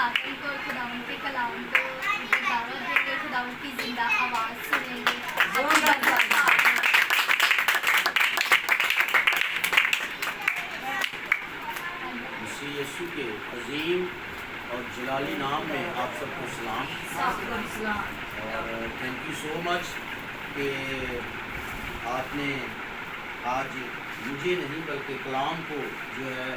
باطل کو اور خداوند کے کلام کو دعوت دیں گے, خداوند کی زندہ آواز سنیں گے. مسیح یسوع کے عظیم اور جلالی نام میں آپ سب کو سلام. اور تھینک یو سو مچ کہ آپ نے آج مجھے نہیں بلکہ کلام کو جو ہے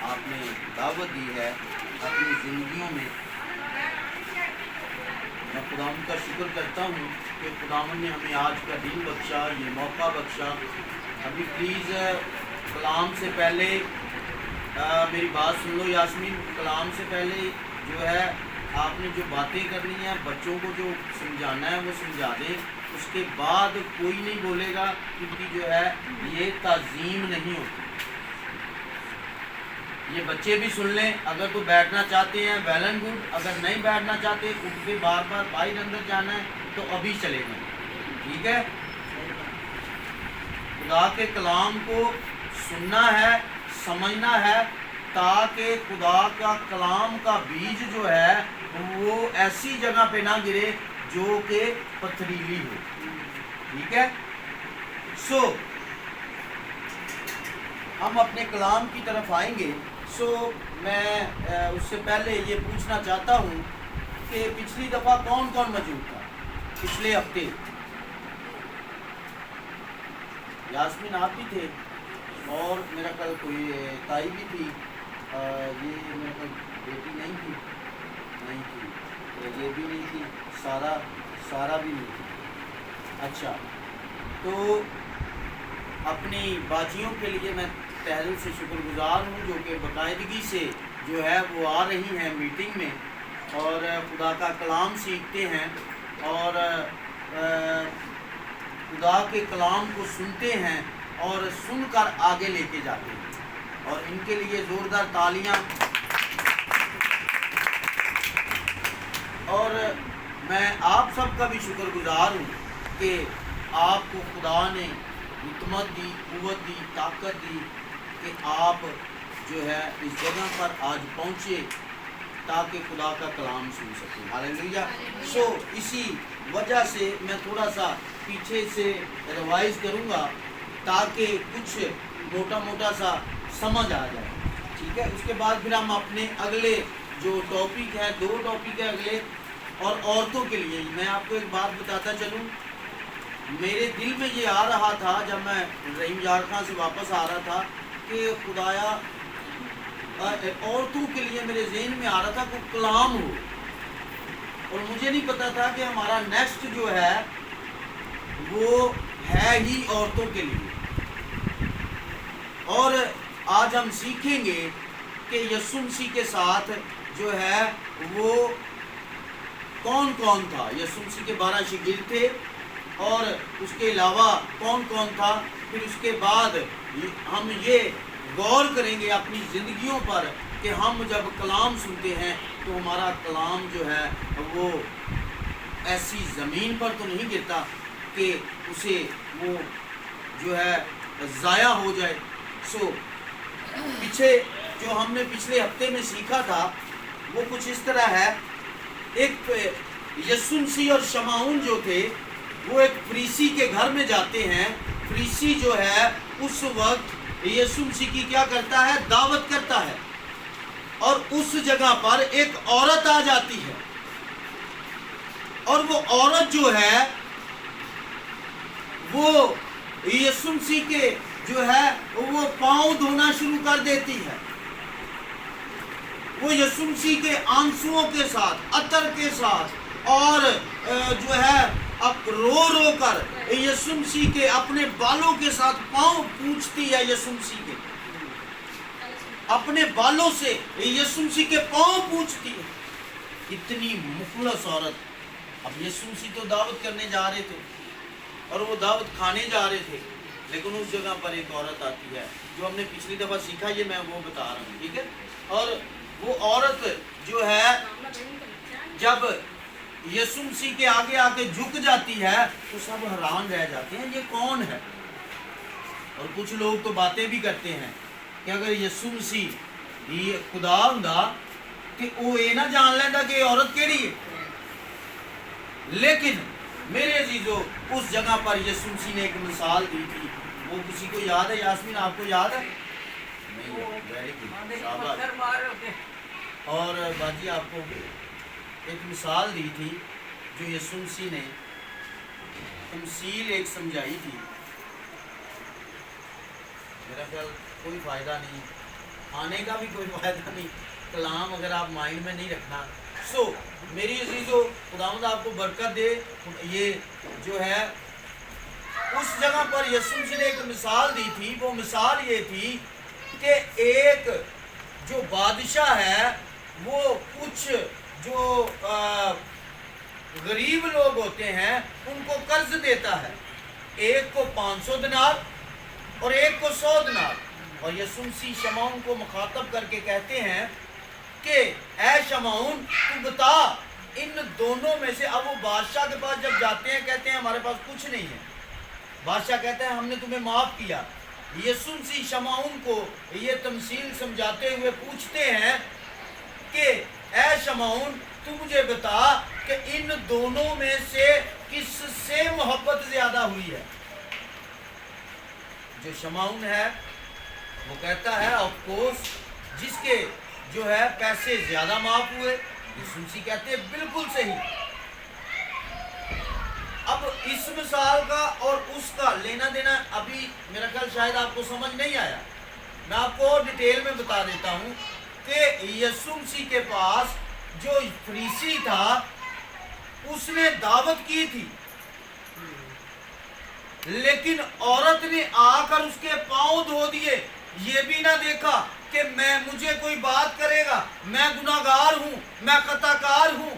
آپ نے دعوت دی ہے اپنی زندگیوں میں. میں خداوند کا شکر کرتا ہوں کہ خداوند نے ہمیں آج کا دن بخشا, یہ موقع بخشا. ابھی پلیز کلام سے پہلے میری بات سن لو یاسمین. کلام سے پہلے جو ہے آپ نے جو باتیں کرنی ہیں بچوں کو جو سمجھانا ہے وہ سمجھا دیں. اس کے بعد کوئی نہیں بولے گا کیونکہ جو ہے یہ تعظیم نہیں ہوتی. یہ بچے بھی سن لیں. اگر کوئی بیٹھنا چاہتے ہیں ویل اینڈ گڈ, اگر نہیں بیٹھنا چاہتے اٹھ کے بار بار باہر اندر جانا ہے تو ابھی چلے جائیں. ٹھیک ہے, خدا کے کلام کو سننا ہے, سمجھنا ہے تاکہ خدا کا کلام کا بیج جو ہے وہ ایسی جگہ پہ نہ گرے جو کہ پتھریلی ہو. ٹھیک ہے, سو ہم اپنے کلام کی طرف آئیں گے. سو میں اس سے پہلے یہ پوچھنا چاہتا ہوں کہ پچھلی دفعہ کون کون موجود تھا پچھلے ہفتے؟ یاسمین آپ بھی تھے اور میرا کل کوئی تائی بھی تھی. یہ میرا کل بیٹی نہیں تھی, یہ بھی نہیں تھی, سارا بھی نہیں تھی. اچھا, تو اپنی باجیوں کے لیے میں تہہ دل سے شکر گزار ہوں جو کہ باقاعدگی سے جو ہے وہ آ رہی ہیں میٹنگ میں اور خدا کا کلام سیکھتے ہیں اور خدا کے کلام کو سنتے ہیں اور سن کر آگے لے کے جاتے ہیں. اور ان کے لیے زوردار تالیاں. اور میں آپ سب کا بھی شکر گزار ہوں کہ آپ کو خدا نے حکمت دی, قوت دی, طاقت دی کہ آپ جو ہے اس جگہ پر آج پہنچے تاکہ خدا کا کلام سن سکیں. ہاللیلویا. سو اسی وجہ سے میں تھوڑا سا پیچھے سے ریوائز کروں گا تاکہ کچھ موٹا سا سمجھ آ جائے. ٹھیک ہے, اس کے بعد پھر ہم اپنے اگلے جو ٹاپک ہے, 2 ٹاپک ہے اگلے, اور عورتوں کے لیے میں آپ کو ایک بات بتاتا چلوں. میرے دل میں یہ آ رہا تھا جب میں رحیم جھارکھانڈ سے واپس آ رہا تھا کہ خدایا عورتوں کے لیے میرے ذہن میں آ رہا تھا کہ کلام ہو, اور مجھے نہیں پتا تھا کہ ہمارا نیکسٹ جو ہے وہ ہے ہی عورتوں کے لیے. اور آج ہم سیکھیں گے کہ یسوع مسیح کے ساتھ جو ہے وہ کون کون تھا. یسوع مسیح کے 12 شاگرد تھے اور اس کے علاوہ کون کون تھا. پھر اس کے بعد ہم یہ غور کریں گے اپنی زندگیوں پر کہ ہم جب کلام سنتے ہیں تو ہمارا کلام جو ہے وہ ایسی زمین پر تو نہیں گرتا کہ اسے وہ جو ہے ضائع ہو جائے. سو پیچھے جو ہم نے پچھلے ہفتے میں سیکھا تھا وہ کچھ اس طرح ہے. ایک یسوع مسیح اور شمعون جو تھے وہ ایک فریسی کے گھر میں جاتے ہیں. فریسی جو ہے اس وقت یسوع مسیح کی کیا کرتا ہے, دعوت کرتا ہے, اور اس جگہ پر ایک عورت آ جاتی ہے اور وہ عورت جو ہے وہ یسوع مسیح کے جو ہے وہ پاؤں دھونا شروع کر دیتی ہے. وہ یسوع مسیح کے آنسوؤں کے ساتھ, عطر کے ساتھ, اور جو ہے اب رو کر یسوع مسیح کے اپنے بالوں کے ساتھ پاؤں پوچھتی ہے. یسوع مسیح کے اپنے بالوں سے یسوع مسیح کے پاؤں پوچھتی ہے. اتنی مخلص عورت. اب یسوع مسیح تو دعوت کرنے جا رہے تھے اور وہ دعوت کھانے جا رہے تھے, لیکن اس جگہ پر ایک عورت آتی ہے. جو ہم نے پچھلی دفعہ سیکھا یہ میں وہ بتا رہا ہوں. ٹھیک ہے, اور وہ عورت جو ہے جب یسوع مسیح کے آگے آ کے جھک جاتی ہے تو سب حیران رہ جاتے ہیں یہ کون ہے. اور کچھ لوگ تو باتیں بھی کرتے ہیں کہ اگر یسوع مسیح یہ خدا ہوں کہ وہ یہ نہ جان لینا کہ عورت کیڑی ہے. لیکن میرے عزیزو اس جگہ پر یسوع مسیح نے ایک مثال دی تھی. وہ کسی کو یاد ہے؟ یاسمین آپ کو یاد ہے؟ نہیں ہے. ویری گڈ، شاباش. اور باجی آپ کو ایک مثال دی تھی جو یسوع مسیح نے تمثیل ایک سمجھائی تھی. میرا خیال کوئی فائدہ نہیں، آنے کا بھی کوئی فائدہ نہیں، کلام اگر آپ مائنڈ میں نہیں رکھنا. سو میری عزیزو خداوند آپ کو برکت دے. یہ جو ہے اس جگہ پر یسوع مسیح نے ایک مثال دی تھی. وہ مثال یہ تھی کہ ایک جو بادشاہ ہے وہ کچھ جو غریب لوگ ہوتے ہیں ان کو قرض دیتا ہے. ایک کو 500 دینار اور ایک کو 100 دینار. اور یسوع مسیح شمعون کو مخاطب کر کے کہتے ہیں کہ اے شمعون تو بتا ان دونوں میں سے. اب وہ بادشاہ کے پاس جب جاتے ہیں کہتے ہیں ہمارے پاس کچھ نہیں ہے. بادشاہ کہتا ہے ہم نے تمہیں معاف کیا. یسوع مسیح شمعون کو یہ تمثیل سمجھاتے ہوئے پوچھتے ہیں کہ اے شمعون تو مجھے بتا کہ ان دونوں میں سے کس سے محبت زیادہ ہوئی ہے. جو شمعون ہے وہ کہتا ہے آف کورس جس کے جو ہے پیسے زیادہ معاف ہوئے. یسوع مسیح کہتے ہیں بالکل صحیح. اب اس مثال کا اور اس کا لینا دینا ابھی میرا خیال شاید آپ کو سمجھ نہیں آیا. میں آپ کو اور ڈیٹیل میں بتا دیتا ہوں کہ یسوع مسیح کے پاس جو فریسی تھا اس نے دعوت کی تھی، لیکن عورت نے آ کر اس کے پاؤں دھو دیے. یہ بھی نہ دیکھا کہ مجھے کوئی بات کرے گا، میں گناہگار ہوں، میں خطا کار ہوں.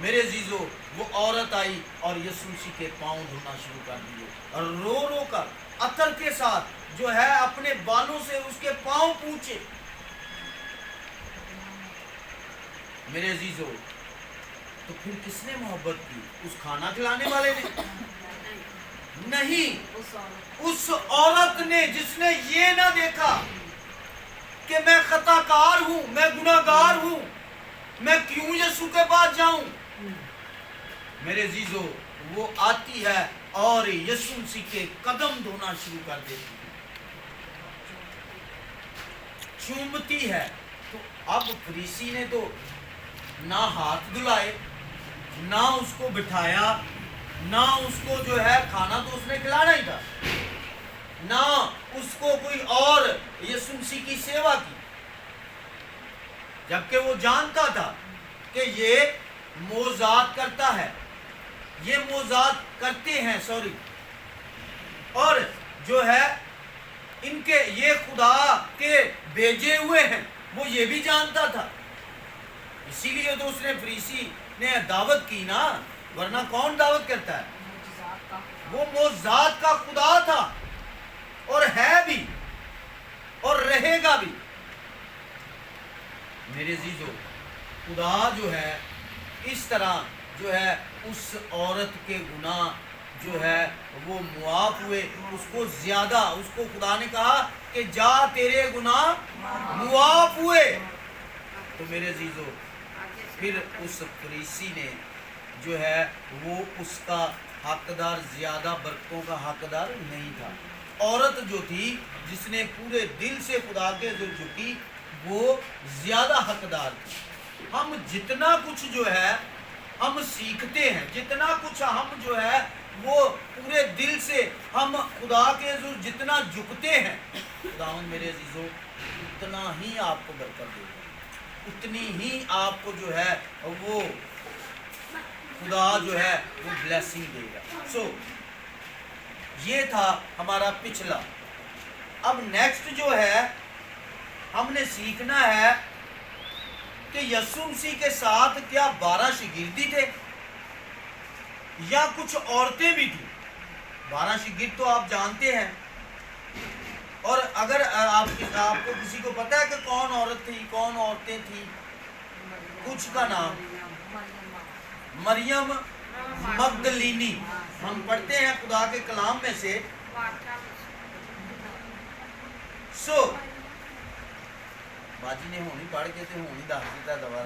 میرے عزیزو وہ عورت آئی اور یسوع مسیح کے پاؤں دھونا شروع کر دیے اور رو رو کر عطر کے ساتھ جو ہے اپنے بالوں سے اس کے پاؤں پوچھے. میرے عزیزو تو پھر کس نے محبت کی؟ اس کھانا کھلانے والے نے نہیں، اس عورت نے جس نے یہ نہ دیکھا کہ میں خطا کار ہوں، میں گناہگار ہوں، میں کیوں یسوع کے پاس جاؤں. میرے عزیزو وہ آتی ہے اور یسوع مسیح کے قدم دھونا شروع کر دیتی ہے، چومتی ہے. تو اب فریسی نے تو نہ ہاتھ دھلائے، نہ اس کو بٹھایا، نہ اس کو جو ہے کھانا تو اس نے کھلانا ہی تھا، نہ اس کو کوئی اور یسوع مسیح کی سیوا کی، جبکہ وہ جانتا تھا کہ یہ معجزات کرتا ہے، یہ معجزات کرتے ہیں اور جو ہے ان کے یہ خدا کے بھیجے ہوئے ہیں، وہ یہ بھی جانتا تھا. اسی لیے تو اس نے فریسی نے دعوت کی نا، ورنہ کون دعوت کرتا ہے؟ وہ معجزات کا خدا تھا اور ہے بھی اور رہے گا بھی. میرے عزیزو خدا جو ہے اس طرح جو ہے اس عورت کے گناہ جو ہے وہ معاف ہوئے. اس کو زیادہ اس کو خدا نے کہا کہ جا تیرے گناہ معاف ہوئے. تو میرے عزیزو پھر اس فریسی نے جو ہے وہ اس کا حقدار، زیادہ برکتوں کا حقدار نہیں تھا. عورت جو تھی جس نے پورے دل سے خدا کے حضور جھکی وہ زیادہ حقدار تھی. ہم جتنا کچھ جو ہے ہم سیکھتے ہیں، جتنا کچھ ہم جو ہے وہ پورے دل سے ہم خدا کے حضور جتنا جھکتے ہیں، خداوند میرے عزیزو اتنا ہی آپ کو برکت دے گا، اتنی ہی آپ کو جو ہے وہ خدا جو ہے وہ بلیسنگ دے گا. سو یہ تھا ہمارا پچھلا. اب نیکسٹ جو ہے ہم نے سیکھنا ہے کہ یسوع مسیح کے ساتھ کیا 12 شاگردی تھے یا کچھ عورتیں بھی تھیں. 12 شاگرد تو آپ جانتے ہیں، اور اگر آپ کو کسی کو پتا ہے کہ کون عورت تھی، کون عورتیں تھیں، کچھ کا نام مریم مگدلینی. ہم پڑھتے ہیں خدا کے کلام میں سے. ਬਾਜੀ ਨੇ ਹੁਣੀ ਪੜ੍ਹ ਕੇ ਤੇ ਹੁਣੀ ਦੱਸ ਦਿੱਤਾ ਦੁਬਾਰਾ।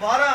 12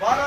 12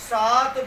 7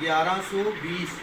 1120।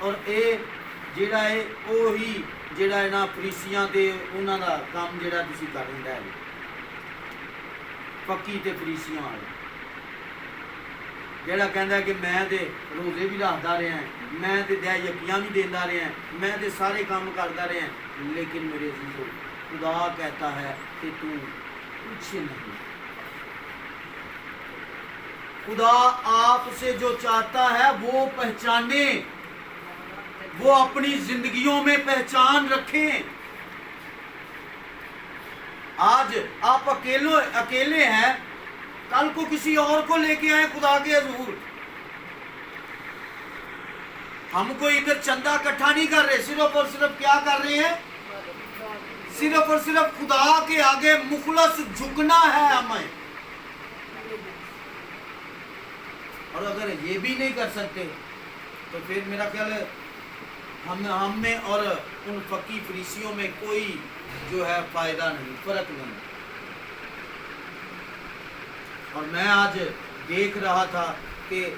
اور ਇਹ ਜਿਹੜਾ ਹੈ ਉਹੀ ਜਿਹੜਾ ਹੈ ਨਾ ਫਰੀਸੀਆਂ ਤੇ ਉਹਨਾਂ ਦਾ ਕੰਮ ਜਿਹੜਾ ਤੁਸੀਂ ਕਰ ਦਿੰਦਾ ਹੈ ਪੱਕੀ ਤੇ ਫਰੀਸੀਆਂ ਵਾਲੇ ਜਿਹੜਾ ਕਹਿੰਦਾ ਕਿ ਮੈਂ ਤੇ ਰੋਜ਼ੇ ਵੀ ਰੱਖਦਾ ਰਿਹਾ ਮੈਂ ਤੇ ਦਿਹਾੜੀਆਂ ਵੀ ਦਿੰਦਾ ਰਿਹਾ ਮੈਂ ਤੇ ਸਾਰੇ ਕੰਮ ਕਰਦਾ ਰਿਹਾ لیکن میرے عزیزو خدا کہتا ہے کہ تو کچھ نہیں خدا آپ سے جو چاہتا ہے وہ پہچانے وہ اپنی زندگیوں میں پہچان رکھیں آج آپ اکیلے ہیں کل کو کسی اور کو لے کے آئیں خدا کے حضور ہم کوئی ادھر چندہ اکٹھا نہیں کر رہے صرف اور صرف کیا کر رہے ہیں صرف اور صرف خدا کے آگے مخلص جھکنا ہے ہمیں اور اگر یہ بھی نہیں کر سکتے تو پھر میرا خیال ہے ہم میں اور ان فقی فریسیوں میں کوئی جو ہے فائدہ نہیں فرق نہیں اور میں آج دیکھ رہا تھا کہ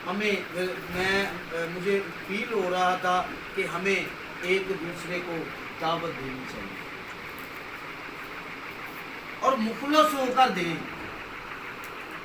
مجھے فیل ہو رہا تھا کہ ہمیں ایک دوسرے کو دعوت دینی چاہیے اور مخلص ہو کر دیں